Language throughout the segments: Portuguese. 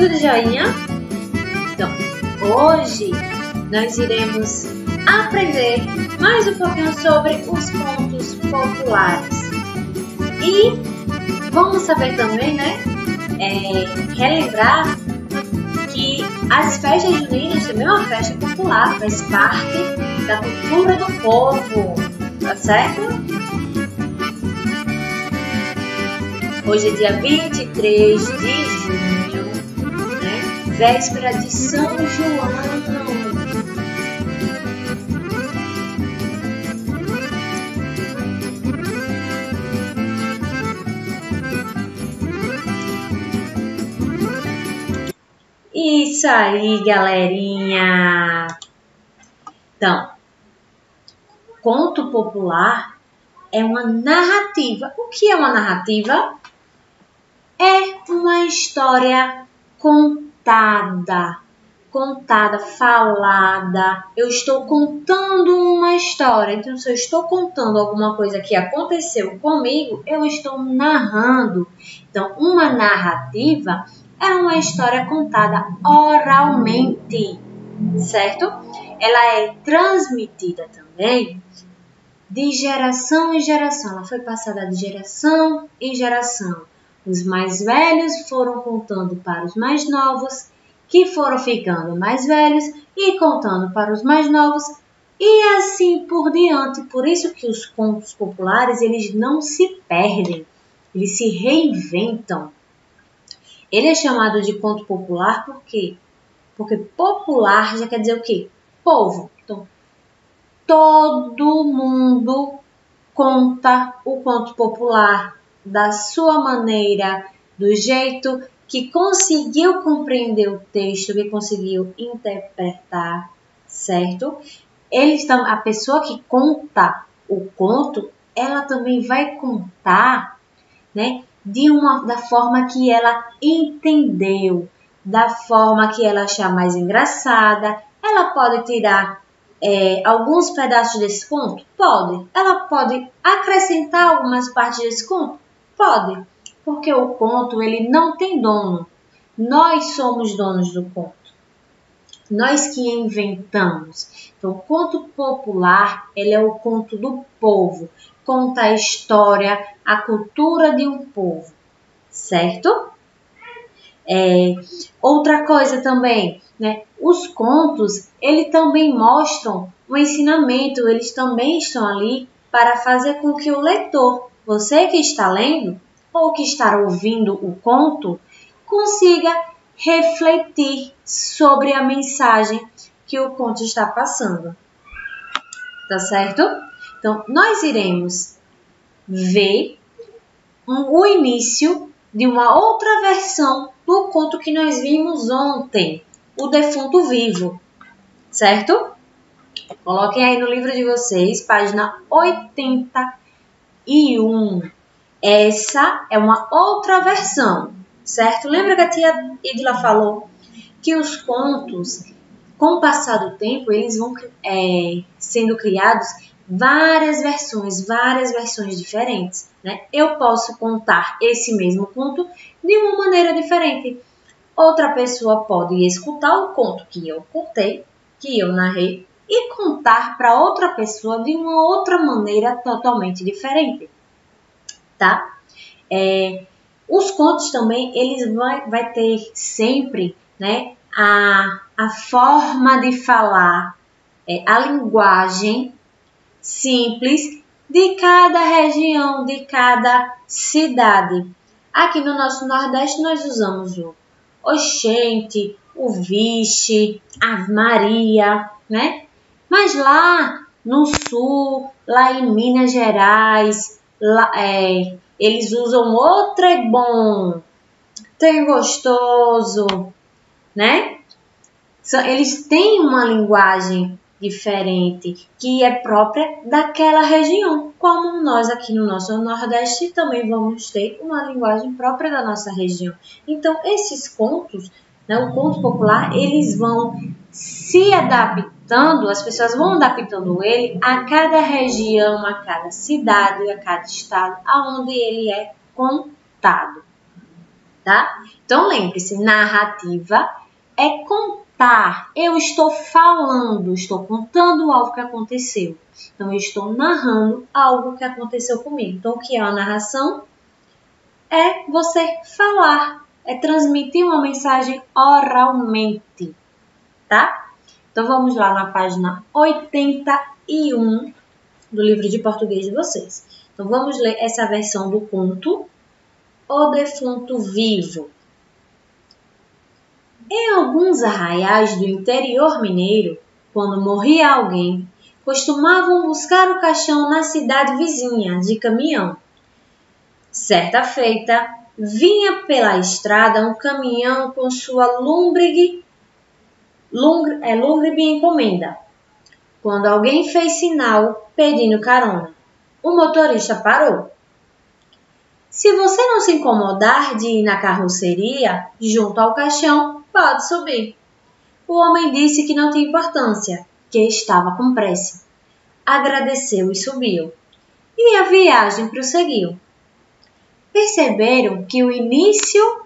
Tudo joinha? Então, hoje nós iremos aprender mais um pouquinho sobre os contos populares. E vamos saber também, relembrar que as festas juninas também é uma festa popular, faz parte da cultura do povo, tá certo? Hoje é dia 23 de junho, véspera de São João. Isso aí, galerinha! Então, conto popular é uma narrativa. O que é uma narrativa? É uma história contada, falada. Eu estou contando uma história. Então, se eu estou contando alguma coisa que aconteceu comigo, eu estou narrando. Então, uma narrativa é uma história contada oralmente, certo? Ela é transmitida também de geração em geração. Ela foi passada de geração em geração. Os mais velhos foram contando para os mais novos, que foram ficando mais velhos e contando para os mais novos, e assim por diante. Por isso que os contos populares, eles não se perdem, eles se reinventam. Ele é chamado de conto popular por quê? Porque popular já quer dizer o quê? Povo. Então, todo mundo conta o conto popular da sua maneira, do jeito que conseguiu compreender o texto, que conseguiu interpretar, certo? A pessoa que conta o conto, ela também vai contar, da forma que ela entendeu, da forma que ela achar mais engraçada. Ela pode tirar alguns pedaços desse conto? Pode. Ela pode acrescentar algumas partes desse conto? Pode. Porque o conto, ele não tem dono. Nós somos donos do conto. Nós que inventamos. Então, o conto popular, ele é o conto do povo. Conta a história, a cultura de um povo. Certo? Outra coisa também, os contos, eles também mostram um ensinamento, eles também estão ali para fazer com que o leitor, você que está lendo ou que está ouvindo o conto, consiga refletir sobre a mensagem que o conto está passando. Tá certo? Então, nós iremos ver o início de uma outra versão do conto que nós vimos ontem, O Defunto Vivo, certo? Coloquem aí no livro de vocês, página 81. Essa é uma outra versão, certo? Lembra que a tia Edila falou que os contos, com o passar do tempo, eles vão sendo criados várias versões diferentes, Eu posso contar esse mesmo conto de uma maneira diferente. Outra pessoa pode escutar o conto que eu contei, que eu narrei, e contar para outra pessoa de uma outra maneira totalmente diferente, tá? Os contos também, eles vai ter sempre, a forma de falar, a linguagem simples de cada região, de cada cidade. Aqui no nosso Nordeste nós usamos o oxente, o vixe, a Maria, Mas lá no Sul, lá em Minas Gerais, eles usam o trebom, trem gostoso, Eles têm uma linguagem diferente, que é própria daquela região, como nós aqui no nosso Nordeste também vamos ter uma linguagem própria da nossa região. Então, esses contos, o conto popular, eles vão se adaptando, as pessoas vão adaptando ele a cada região, a cada cidade, a cada estado, aonde ele é contado. tá? Então, lembre-se, narrativa é contar. Eu estou falando, estou contando algo que aconteceu. Então, eu estou narrando algo que aconteceu comigo. Então, o que é a narração? É você falar, é transmitir uma mensagem oralmente, tá? Então, vamos lá na página 81 do livro de português de vocês. Então, vamos ler essa versão do conto O Defunto Vivo. Em alguns arraiais do interior mineiro, quando morria alguém, costumavam buscar o caixão na cidade vizinha, de caminhão. Certa feita, vinha pela estrada um caminhão com sua lúgubre encomenda. Quando alguém fez sinal pedindo carona, o motorista parou. Se você não se incomodar de ir na carroceria, junto ao caixão, pode subir. O homem disse que não tinha importância, que estava com pressa. Agradeceu e subiu. E a viagem prosseguiu. Perceberam que o início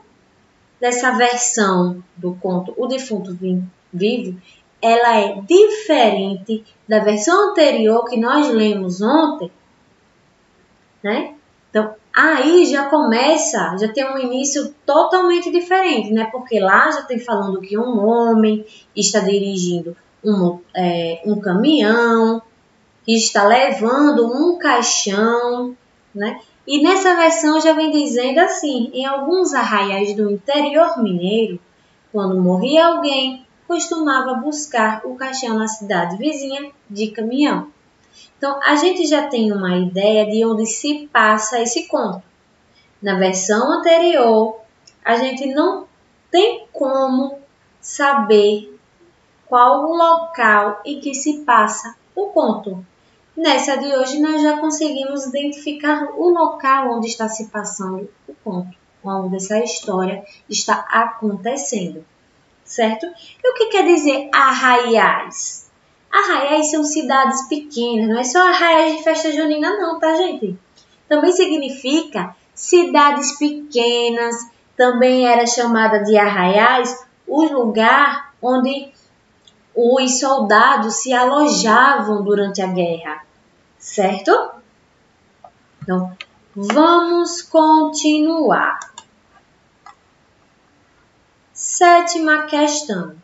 dessa versão do conto O Defunto Vivo, ela é diferente da versão anterior que nós lemos ontem, né? Então, aí já começa, já tem um início totalmente diferente, né? Porque lá já tem falando que um homem está dirigindo um caminhão, que está levando um caixão, né? E nessa versão já vem dizendo assim, em alguns arraiais do interior mineiro, quando morria alguém, costumava buscar o caixão na cidade vizinha de caminhão. Então, a gente já tem uma ideia de onde se passa esse conto. Na versão anterior, a gente não tem como saber qual o local em que se passa o conto. Nessa de hoje, nós já conseguimos identificar o local onde está se passando o conto, onde essa história está acontecendo, certo? E o que quer dizer arraiais? Arraiais são cidades pequenas, não é só arraiais de festa junina não, tá, gente? Também significa cidades pequenas, também era chamada de arraiais o lugar onde os soldados se alojavam durante a guerra, certo? Então, vamos continuar. 7ª questão.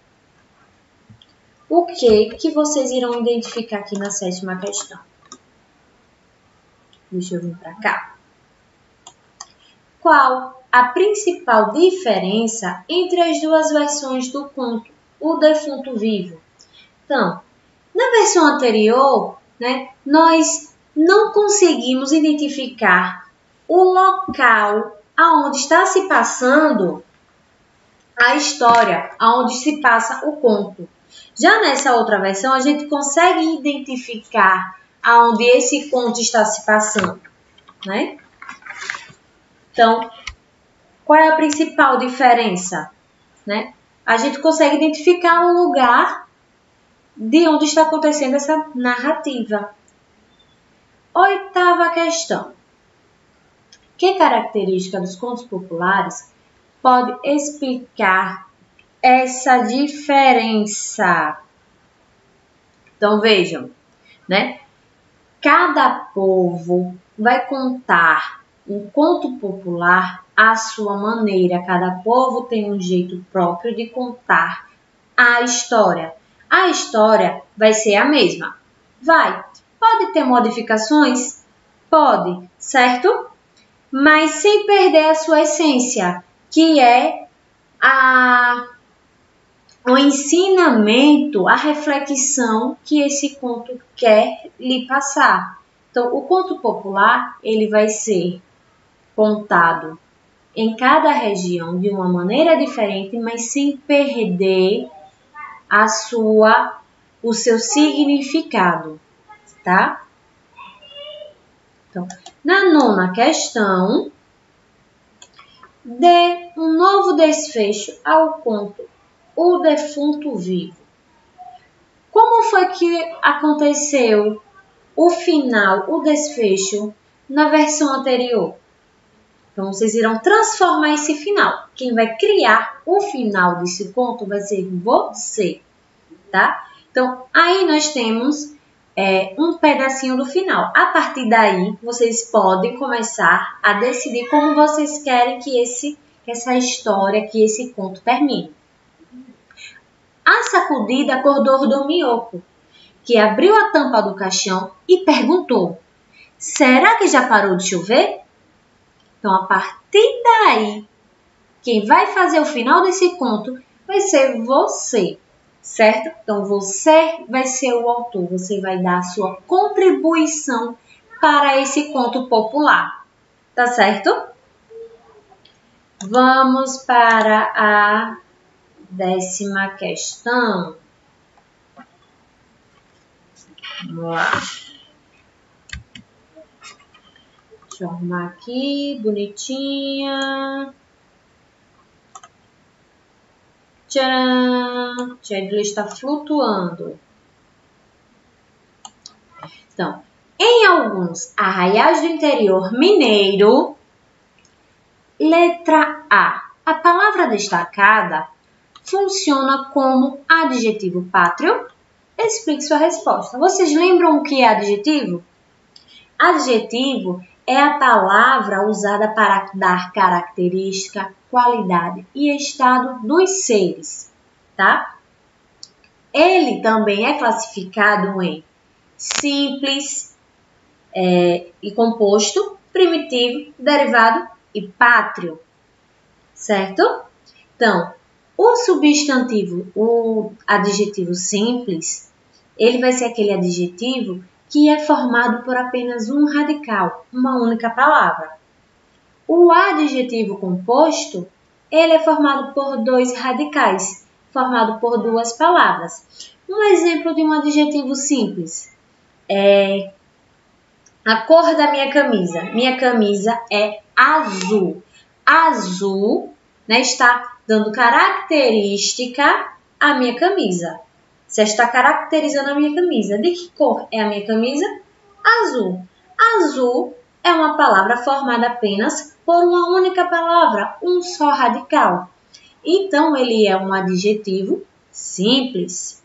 O que vocês irão identificar aqui na 7ª questão? Deixa eu vir para cá. Qual a principal diferença entre as duas versões do conto O Defunto Vivo? Então, na versão anterior, né, nós não conseguimos identificar o local aonde está se passando a história, aonde se passa o conto. Já nessa outra versão, a gente consegue identificar aonde esse conto está se passando, né? Então, qual é a principal diferença, né? A gente consegue identificar o lugar de onde está acontecendo essa narrativa. 8ª questão. Que característica dos contos populares pode explicar essa diferença? Então, vejam, né? Cada povo vai contar um conto popular à sua maneira. Cada povo tem um jeito próprio de contar a história. A história vai ser a mesma. Pode ter modificações? Pode, certo? Mas sem perder a sua essência, que é o ensinamento, a reflexão que esse conto quer lhe passar. Então, o conto popular, ele vai ser contado em cada região de uma maneira diferente, mas sem perder o seu significado, tá? Então, na 9ª questão, dê um novo desfecho ao conto O Defunto Vivo. Como foi que aconteceu o final, o desfecho, na versão anterior? Então, vocês irão transformar esse final. Quem vai criar o final desse conto vai ser você, tá? Então, aí nós temos um pedacinho do final. A partir daí, vocês podem começar a decidir como vocês querem que essa história, que esse conto termine. A sacudida acordou Dorminhoco, que abriu a tampa do caixão e perguntou: será que já parou de chover? Então, a partir daí, quem vai fazer o final desse conto vai ser você, certo? Então, você vai ser o autor, você vai dar a sua contribuição para esse conto popular, tá certo? Vamos para a 10ª questão. Vamos lá. Deixa eu arrumar aqui, bonitinha. Tcharam! Tia está flutuando. Então, em alguns arraiais do interior mineiro, letra A. A palavra destacada funciona como adjetivo pátrio? Explique sua resposta. Vocês lembram o que é adjetivo? Adjetivo é a palavra usada para dar característica, qualidade e estado dos seres, tá? Ele também é classificado em simples e composto, primitivo, derivado e pátrio, certo? Então, o substantivo, o adjetivo simples, ele vai ser aquele adjetivo que é formado por apenas um radical, uma única palavra. O adjetivo composto, ele é formado por 2 radicais, formado por 2 palavras. Um exemplo de um adjetivo simples é a cor da minha camisa. Minha camisa é azul. Azul, né, está dando característica à minha camisa. Você está caracterizando a minha camisa. De que cor é a minha camisa? Azul. Azul é uma palavra formada apenas por uma única palavra, um só radical. Então, ele é um adjetivo simples.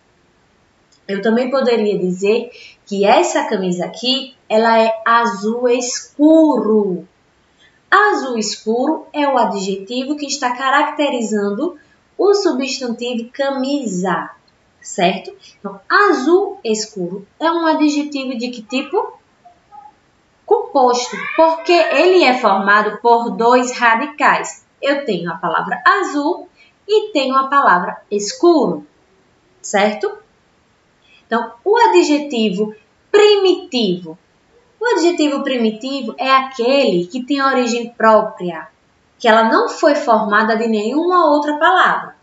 Eu também poderia dizer que essa camisa aqui, ela é azul escuro. Azul escuro é o adjetivo que está caracterizando o substantivo camisa, certo? Então, azul escuro é um adjetivo de que tipo? Composto, porque ele é formado por 2 radicais. Eu tenho a palavra azul e tenho a palavra escuro, certo? Então, o adjetivo primitivo. O adjetivo primitivo é aquele que tem origem própria, que ela não foi formada de nenhuma outra palavra,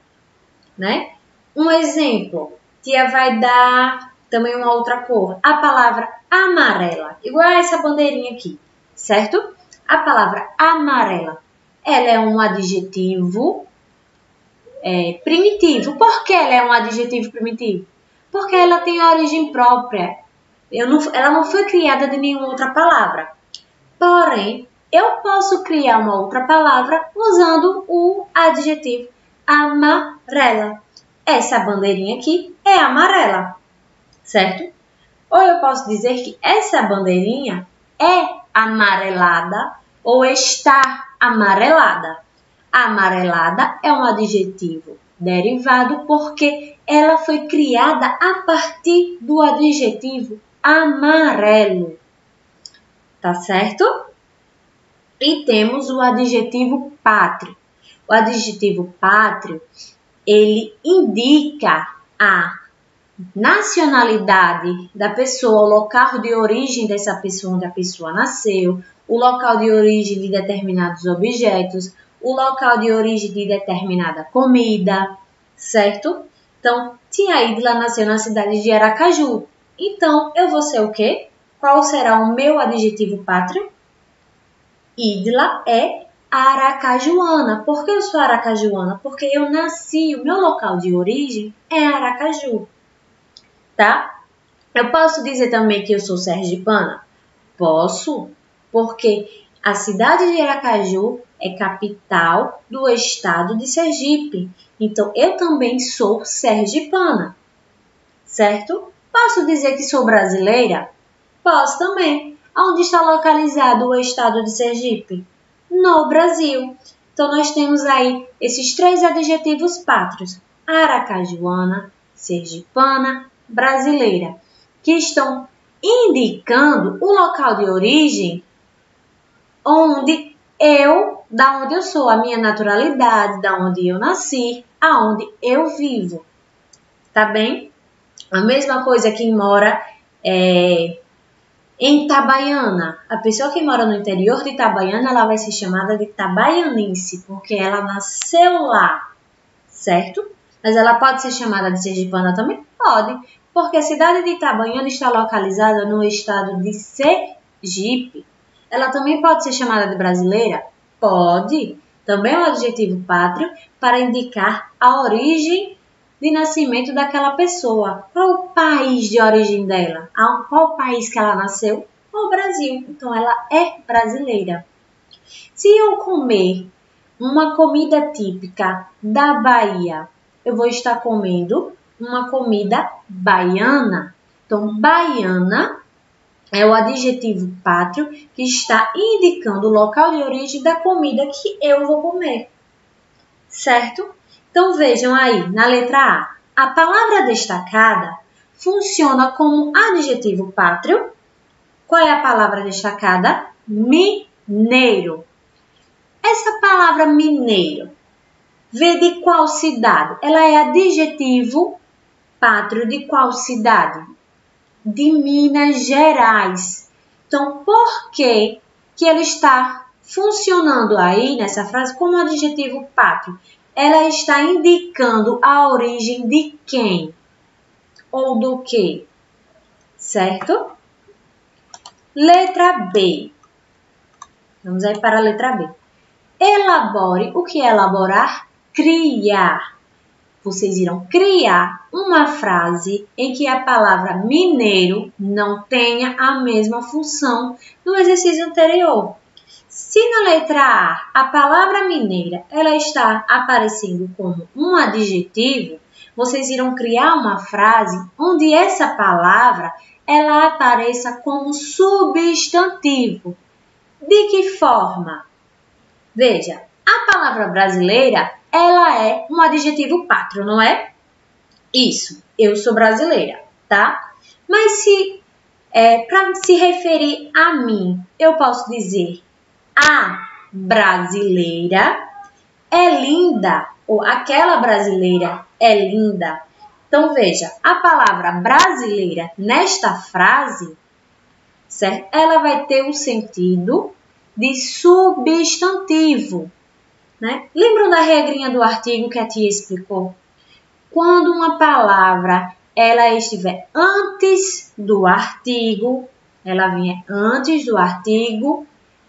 né? Um exemplo, tia vai dar também uma outra cor, a palavra amarela, igual a essa bandeirinha aqui, certo? A palavra amarela, ela é um adjetivo primitivo. Por que ela é um adjetivo primitivo? Porque ela tem origem própria. Ela não foi criada de nenhuma outra palavra. Porém, eu posso criar uma outra palavra usando o adjetivo amarela. Essa bandeirinha aqui é amarela, certo? Ou eu posso dizer que essa bandeirinha é amarelada ou está amarelada. Amarelada é um adjetivo derivado porque ela foi criada a partir do adjetivo amarelo. Tá certo? E temos o adjetivo pátrio. O adjetivo pátrio, ele indica a nacionalidade da pessoa, o local de origem dessa pessoa, onde a pessoa nasceu, o local de origem de determinados objetos, o local de origem de determinada comida, certo? Então, tia Idla nasceu na cidade de Aracaju. Então, eu vou ser o quê? Qual será o meu adjetivo pátrio? Idla é aracajuana. Por que eu sou aracajuana? Porque eu nasci, o meu local de origem é Aracaju, tá? Eu posso dizer também que eu sou sergipana? Posso, porque A cidade de Aracaju é capital do estado de Sergipe. Então, eu também sou sergipana, certo? Posso dizer que sou brasileira? Posso também. Onde está localizado o estado de Sergipe? No Brasil. Então, nós temos aí esses 3 adjetivos pátrios: aracajuana, sergipana, brasileira, que estão indicando o local de origem da onde eu sou, a minha naturalidade, da onde eu nasci, aonde eu vivo. Tá bem? A mesma coisa quem mora em Itabaiana. A pessoa que mora no interior de Itabaiana, ela vai ser chamada de itabaianense, porque ela nasceu lá, certo? Mas ela pode ser chamada de sergipana também? Pode, porque a cidade de Itabaiana está localizada no estado de Sergipe. Ela também pode ser chamada de brasileira? Pode. Também é um adjetivo pátrio para indicar a origem de nascimento daquela pessoa. Qual o país de origem dela? Qual país que ela nasceu? O Brasil. Então, ela é brasileira. Se eu comer uma comida típica da Bahia, eu vou estar comendo uma comida baiana. Então, baiana é o adjetivo pátrio que está indicando o local de origem da comida que eu vou comer. Certo? Então, vejam aí, na letra A, a palavra destacada funciona como adjetivo pátrio. Qual é a palavra destacada? Mineiro. Essa palavra mineiro vem de qual cidade? Ela é adjetivo pátrio de qual cidade? De Minas Gerais. Então, por que ele está funcionando aí nessa frase como adjetivo pátrio? Ela está indicando a origem de quem? Ou do que? Certo? Letra B. Vamos aí para a letra B. Elabore. O que é elaborar? Criar. Vocês irão criar uma frase em que a palavra mineiro não tenha a mesma função do exercício anterior. Se na letra A, a palavra mineira ela está aparecendo como um adjetivo, vocês irão criar uma frase onde essa palavra ela apareça como substantivo. De que forma? Veja, a palavra brasileira ela é um adjetivo pátrio, não é? Isso, eu sou brasileira, tá? Mas para se referir a mim, eu posso dizer a brasileira é linda ou aquela brasileira é linda. Então, veja, a palavra brasileira nesta frase, certo? Ela vai ter o sentido de substantivo. Né? Lembram da regrinha do artigo que a tia explicou? Quando uma palavra ela estiver antes do artigo, ela vier antes do artigo,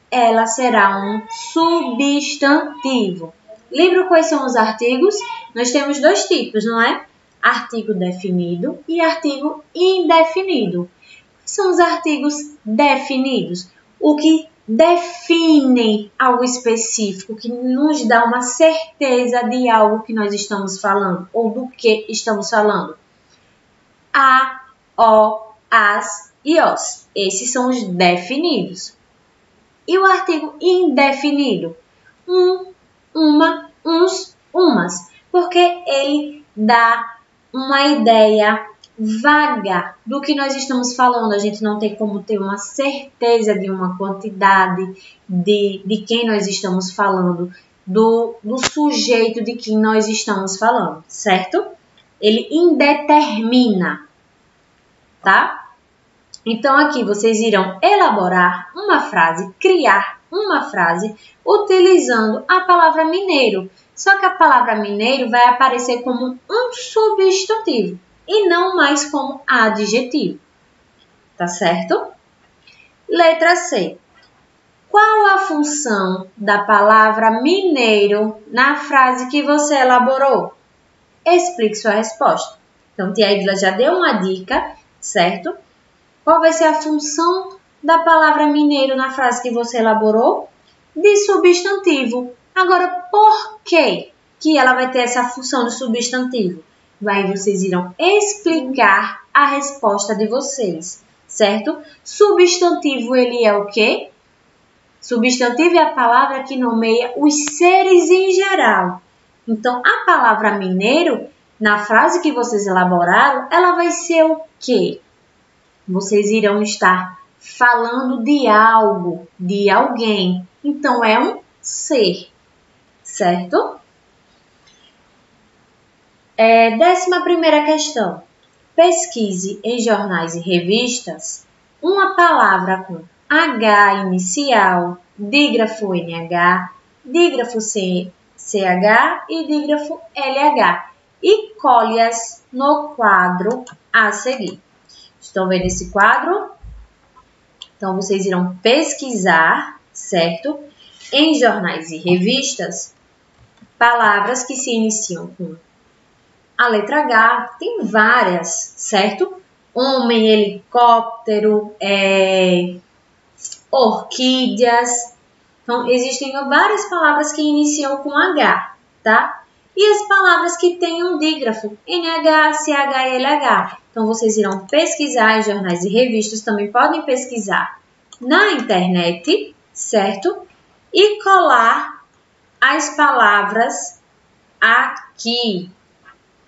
ela será um substantivo. Lembram quais são os artigos? Nós temos 2 tipos, não é? Artigo definido e artigo indefinido. São os artigos definidos, o que define algo específico, que nos dá uma certeza de algo que nós estamos falando ou do que estamos falando. A, o, as e os. Esses são os definidos. E o artigo indefinido? Uma, uns, umas. Porque ele dá uma ideia vaga do que nós estamos falando. A gente não tem como ter uma certeza de uma quantidade de quem nós estamos falando, do sujeito de quem nós estamos falando, certo? Ele indetermina, tá? Então, aqui vocês irão elaborar uma frase, criar uma frase, utilizando a palavra mineiro. Só que a palavra mineiro vai aparecer como um substantivo e não mais como adjetivo. Tá certo? Letra C. Qual a função da palavra mineiro na frase que você elaborou? Explique sua resposta. Então, tia Edila já deu uma dica, certo? Qual vai ser a função da palavra mineiro na frase que você elaborou? De substantivo. Agora, por que ela vai ter essa função de substantivo? Aí vocês irão explicar a resposta de vocês, certo? Substantivo, ele é o quê? Substantivo é a palavra que nomeia os seres em geral. Então, a palavra mineiro, na frase que vocês elaboraram, ela vai ser o quê? Vocês irão estar falando de algo, de alguém. Então, é um ser, certo? 11ª questão. Pesquise em jornais e revistas uma palavra com H inicial, dígrafo NH, dígrafo CH e dígrafo LH e colhe-as no quadro a seguir. Estão vendo esse quadro? Então, vocês irão pesquisar, certo? Em jornais e revistas, palavras que se iniciam com a letra H, tem várias, certo? Homem, helicóptero, orquídeas. Então, existem várias palavras que iniciam com H, tá? E as palavras que têm um dígrafo, NH, CH e LH. Então, vocês irão pesquisar em jornais e revistas, também podem pesquisar na internet, certo? E colar as palavras aqui,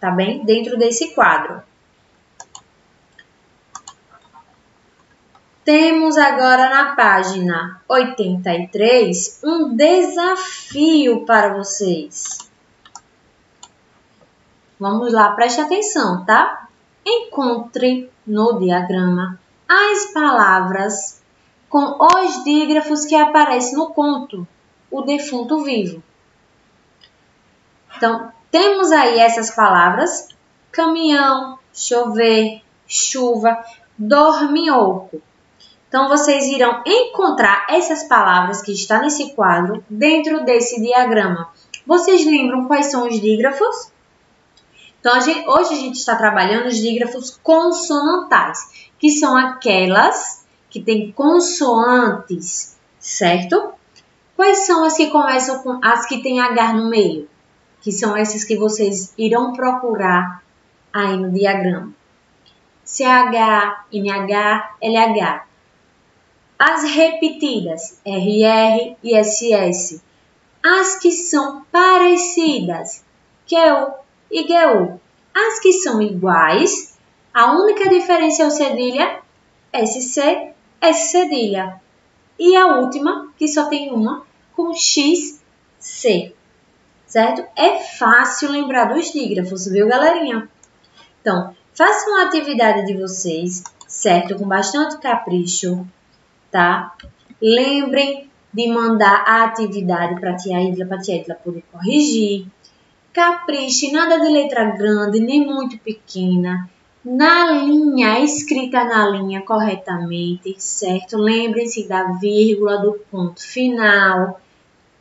tá bem? Dentro desse quadro. Temos agora na página 83 um desafio para vocês. Vamos lá, preste atenção, tá? Encontre no diagrama as palavras com os dígrafos que aparecem no conto O Defunto Vivo. Então, temos aí essas palavras: caminhão, chover, chuva, dorminhoco. Então, vocês irão encontrar essas palavras que estão nesse quadro dentro desse diagrama. Vocês lembram quais são os dígrafos? Então, hoje a gente está trabalhando os dígrafos consonantais, que são aquelas que têm consoantes, certo? Quais são as que começam com as que têm H no meio? Que são essas que vocês irão procurar aí no diagrama. CH, NH, LH. As repetidas, RR e SS. As que são parecidas, QU e GU. As que são iguais, a única diferença é o cedilha, SC, S cedilha. E a última, que só tem uma, com XC. Certo? É fácil lembrar dos dígrafos, viu, galerinha? Então, façam a atividade de vocês, certo? Com bastante capricho, tá? Lembrem de mandar a atividade para a tia Idla poder corrigir. Capriche, nada de letra grande, nem muito pequena. Na linha, escrita na linha corretamente, certo? Lembrem-se da vírgula, do ponto final.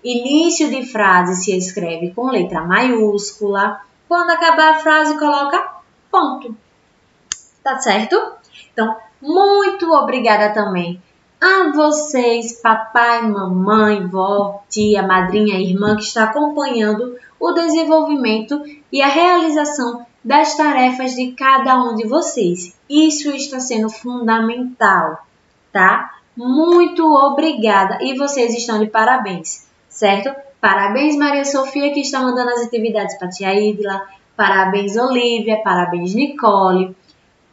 Início de frase se escreve com letra maiúscula. Quando acabar a frase, coloca ponto. Tá certo? Então, muito obrigada também a vocês, papai, mamãe, vó, tia, madrinha, irmã, que está acompanhando o desenvolvimento e a realização das tarefas de cada um de vocês. Isso está sendo fundamental, tá? Muito obrigada e vocês estão de parabéns, certo? Parabéns, Maria Sofia, que está mandando as atividades para a tia Idla. Parabéns, Olivia. Parabéns, Nicole.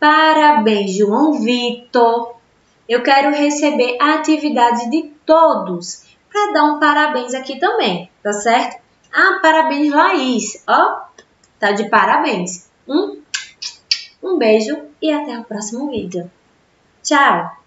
Parabéns, João Vitor. Eu quero receber a atividade de todos para dar um parabéns aqui também, tá certo? Ah, parabéns, Laís. Ó, tá de parabéns. Um beijo e até o próximo vídeo. Tchau!